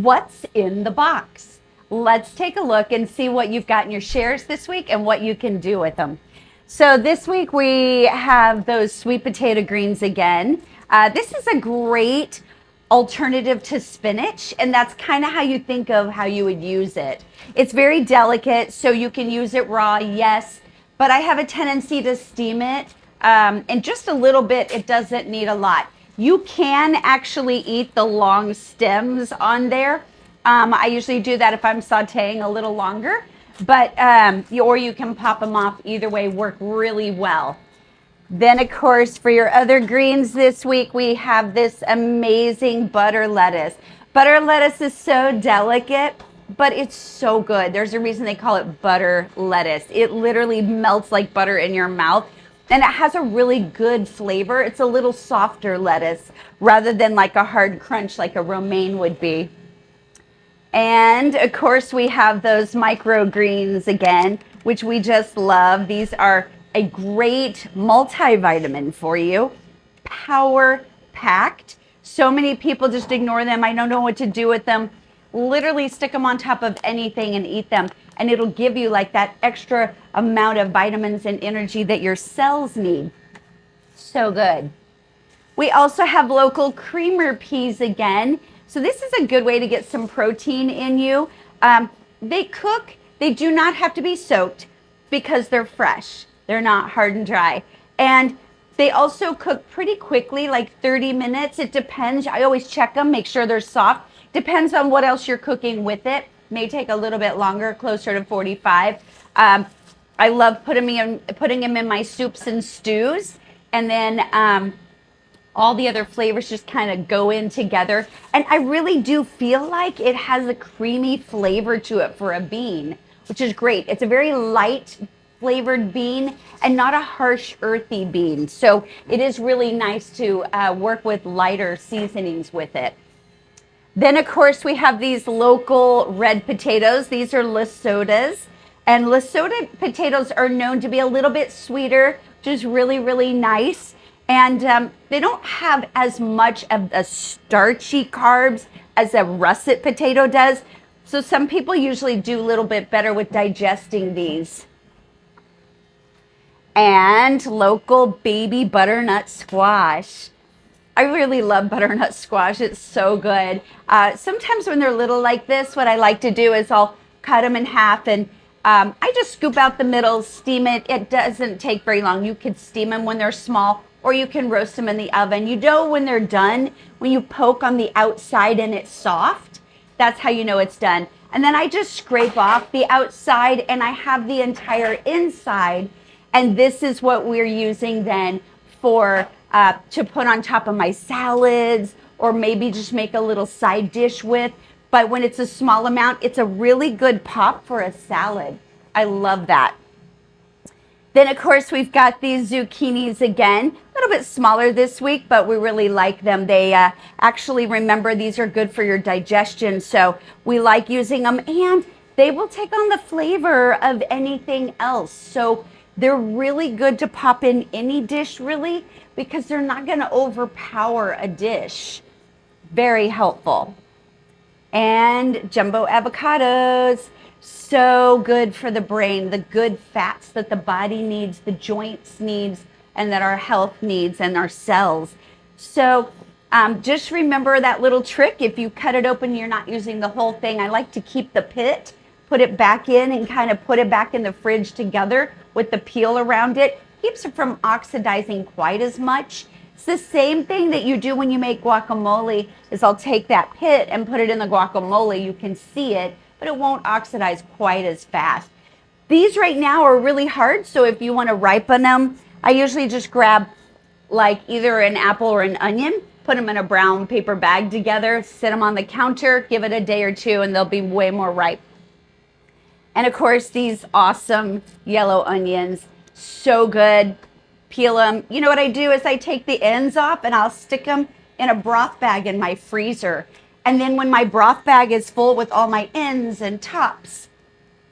what's in the box. Let's take a look and see what you've got in your shares this week and what you can do with them. So this week we have those sweet potato greens again. This is a great alternative to spinach, and that's kind of how you think of how you would use it. It's very delicate, so you can use it raw, yes, but I have a tendency to steam it, and just a little bit. It doesn't need a lot. You can actually eat the long stems on there. I usually do that if I'm sauteing a little longer, but or you can pop them off. Either way, work really well. Then, of course, for your other greens this week, we have this amazing butter lettuce. Butter lettuce is so delicate, but it's so good. There's a reason they call it butter lettuce. It literally melts like butter in your mouth, and it has a really good flavor. It's a little softer lettuce rather than like a hard crunch like a romaine would be. And of course, we have those microgreens again, which we just love. These are a great multivitamin for you, power packed. So many people just ignore them. I don't know what to do with them. Literally stick them on top of anything and eat them, and it'll give you like that extra amount of vitamins and energy that your cells need. So good. We also have local creamer peas again. So this is a good way to get some protein in you. They cook. They do not have to be soaked because they're fresh. They're not hard and dry. And they also cook pretty quickly, like 30 minutes. It depends. I always check them, make sure they're soft. Depends on what else you're cooking with it. May take a little bit longer, closer to 45. I love putting them in my soups and stews. And then all the other flavors just kind of go in together. And I really do feel like it has a creamy flavor to it for a bean, which is great. It's a very light flavored bean and not a harsh earthy bean. So it is really nice to work with lighter seasonings with it. Then of course we have these local red potatoes. These are Lesotas, and Lesota potatoes are known to be a little bit sweeter, which is really, really nice. And they don't have as much of the starchy carbs as a russet potato does. So some people usually do a little bit better with digesting these. And local baby butternut squash. I really love butternut squash. It's so good. Sometimes when they're little like this, what I like to do is I'll cut them in half, and I just scoop out the middle, steam it. It doesn't take very long. You could steam them when they're small, or you can roast them in the oven. You know when they're done, when you poke on the outside and it's soft, that's how you know it's done. And then I just scrape off the outside and I have the entire inside. And this is what we're using then for to put on top of my salads, or maybe just make a little side dish with. But when it's a small amount, it's a really good pop for a salad. I love that. Then of course we've got these zucchinis again, a little bit smaller this week, but we really like them. They actually, remember, these are good for your digestion, so we like using them, and they will take on the flavor of anything else. So they're really good to pop in any dish, really, because they're not going to overpower a dish. Very helpful. And jumbo avocados. So good for the brain, the good fats that the body needs, the joints needs, and that our health needs, and our cells. So just remember that little trick. If you cut it open, you're not using the whole thing. I like to keep the pit, put it back in, and kind of put it back in the fridge together with the peel around it. Keeps it from oxidizing quite as much. It's the same thing that you do when you make guacamole, is I'll take that pit and put it in the guacamole. You can see it, but it won't oxidize quite as fast. These right now are really hard, so if you want to ripen them, I usually just grab like either an apple or an onion, put them in a brown paper bag together, sit them on the counter, give it a day or two, and they'll be way more ripe. And of course, these awesome yellow onions, so good. Peel them. You know what I do is I take the ends off and I'll stick them in a broth bag in my freezer. And then when my broth bag is full with all my ends and tops,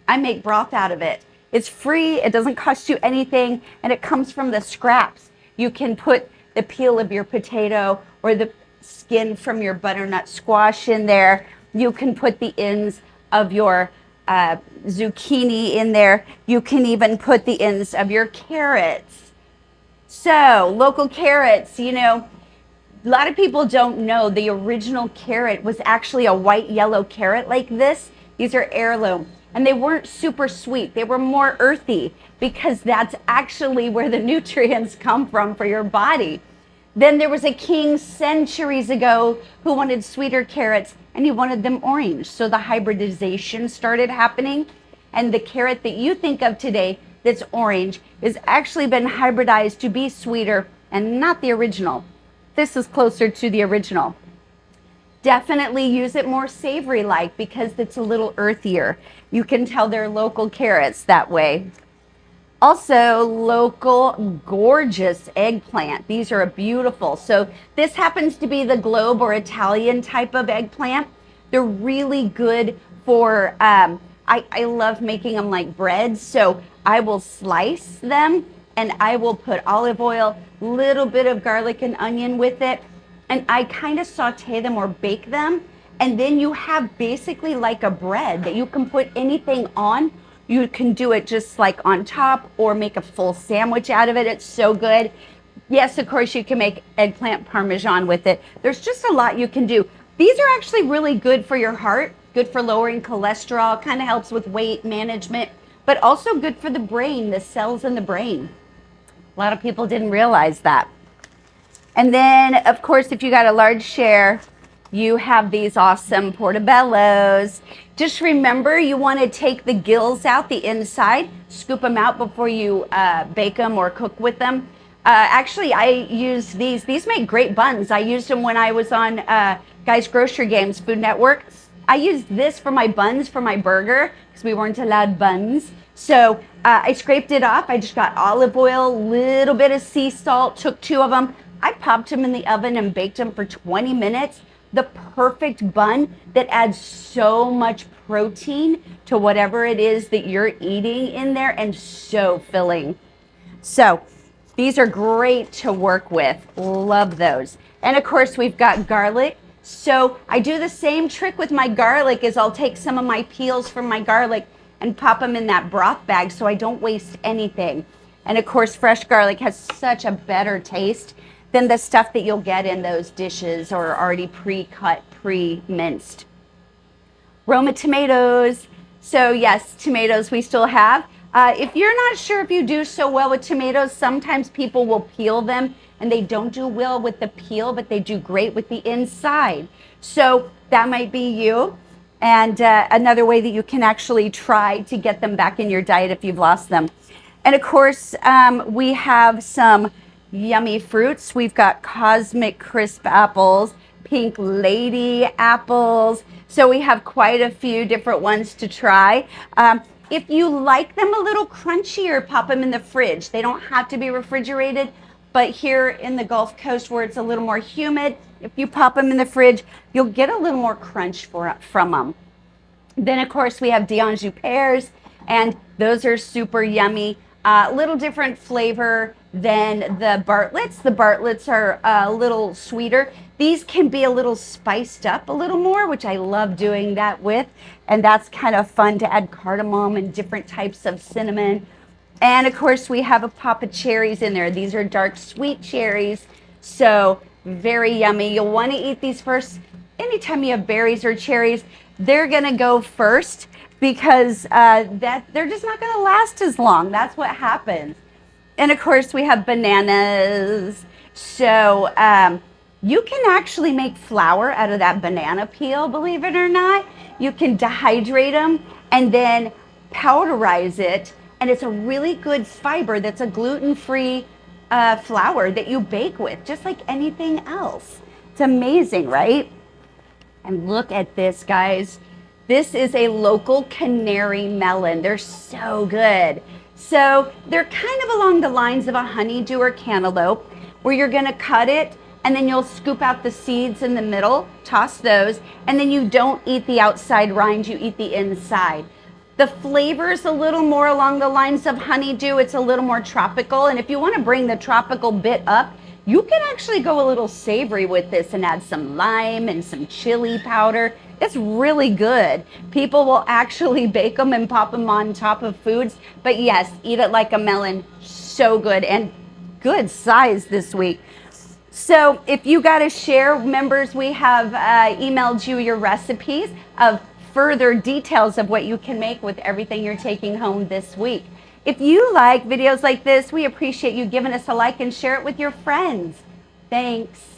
I make broth out of it. It's free, it doesn't cost you anything, and it comes from the scraps. You can put the peel of your potato or the skin from your butternut squash in there, You can put the ends of your zucchini in there. You can even put the ends of your carrots. So local carrots, you know, a lot of people don't know the original carrot was actually a white yellow carrot like this. These are heirloom, and they weren't super sweet. They were more earthy because that's actually where the nutrients come from for your body. Then there was a king centuries ago who wanted sweeter carrots, and he wanted them orange. So the hybridization started happening, and the carrot that you think of today that's orange has actually been hybridized to be sweeter and not the original. This is closer to the original. Definitely use it more savory like because it's a little earthier. You can tell they're local carrots that way. Also, local gorgeous eggplant. These are beautiful. So this happens to be the globe or Italian type of eggplant. They're really good for, I love making them like bread. So I will slice them and I will put olive oil, little bit of garlic and onion with it. And I kind of saute them or bake them. And then you have basically like a bread that you can put anything on. You can do it just like on top or make a full sandwich out of it. It's so good. Yes, of course, you can make eggplant parmesan with it. There's just a lot you can do. These are actually really good for your heart, good for lowering cholesterol, kind of helps with weight management, but also good for the brain, the cells in the brain. A lot of people didn't realize that. And then, of course, if you got a large share, you have these awesome portobellos. Just remember, you want to take the gills out, the inside, scoop them out before you bake them or cook with them. Actually, I use these. These make great buns. I used them when I was on Guys Grocery Games Food Network. I used this for my buns for my burger because we weren't allowed buns. So I scraped it off. I just got olive oil, little bit of sea salt, took 2 of them. I popped them in the oven and baked them for 20 minutes. The perfect bun that adds so much protein to whatever it is that you're eating in there and so filling. So these are great to work with. Love those. And of course, we've got garlic. So I do the same trick with my garlic is I'll take some of my peels from my garlic and pop them in that broth bag so I don't waste anything. And of course, fresh garlic has such a better taste than the stuff that you'll get in those dishes or already pre-cut, pre-minced. Roma tomatoes. So yes, tomatoes we still have. If you're not sure if you do so well with tomatoes, sometimes people will peel them and they don't do well with the peel, but they do great with the inside. So that might be you. And another way that you can actually try to get them back in your diet if you've lost them. And of course, we have some yummy fruits. We've got Cosmic Crisp apples, Pink Lady apples. So we have quite a few different ones to try. If you like them a little crunchier, pop them in the fridge. They don't have to be refrigerated, but here in the Gulf Coast where it's a little more humid, if you pop them in the fridge, you'll get a little more crunch from them. Then of course we have D'Anjou pears, and those are super yummy. Little different flavor than the Bartlett's. The Bartlett's are a little sweeter. These can be a little spiced up a little more, which I love doing that with. And that's kind of fun to add cardamom and different types of cinnamon. And of course we have a pop of cherries in there. These are dark sweet cherries. So very yummy. You'll want to eat these first. Anytime you have berries or cherries, they're gonna go first because they're just not gonna last as long. That's what happens. And of course we have bananas. So you can actually make flour out of that banana peel, believe it or not. You can dehydrate them and then powderize it. And it's a really good fiber that's a gluten-free flour that you bake with, just like anything else. It's amazing, right? And look at this, guys. This is a local canary melon. They're so good. So they're kind of along the lines of a honeydew or cantaloupe, where you're gonna cut it and then you'll scoop out the seeds in the middle, toss those, and then you don't eat the outside rind, you eat the inside. The flavor's a little more along the lines of honeydew. It's a little more tropical. And if you want to bring the tropical bit up, You can actually go a little savory with this and add some lime and some chili powder. It's really good. People will actually bake them and pop them on top of foods. But yes, eat it like a melon. So good and good size this week. So if you got to share, members, we have emailed you your recipes of further details of what you can make with everything you're taking home this week. If you like videos like this, we appreciate you giving us a like and share it with your friends. Thanks.